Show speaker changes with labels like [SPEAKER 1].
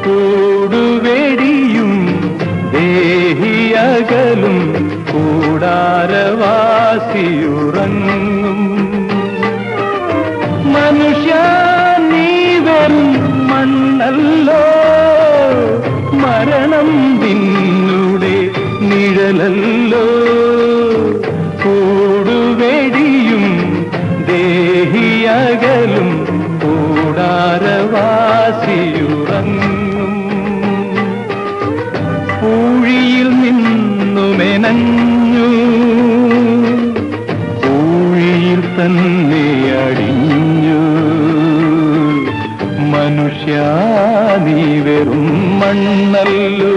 [SPEAKER 1] കൂടുവെടിയും ദേഹിയകലും കൂടാരവാസിയുറങ്ങും. മനുഷ്യ നീ വെറും മണ്ണല്ലോ, മരണം നിന്നുടെ നിഴലല്ലോ. കൂടുവെടിയും ദേഹിയകലും കൂടാരവാസിയുറങ്ങും. പൂഴിയിൽ നിന്നുമെനഞ്ഞു, പൂഴിയിൽ തന്നെ അടിഞ്ഞു. മനുഷ്യ നീ വെറും മണ്ണല്ലോ.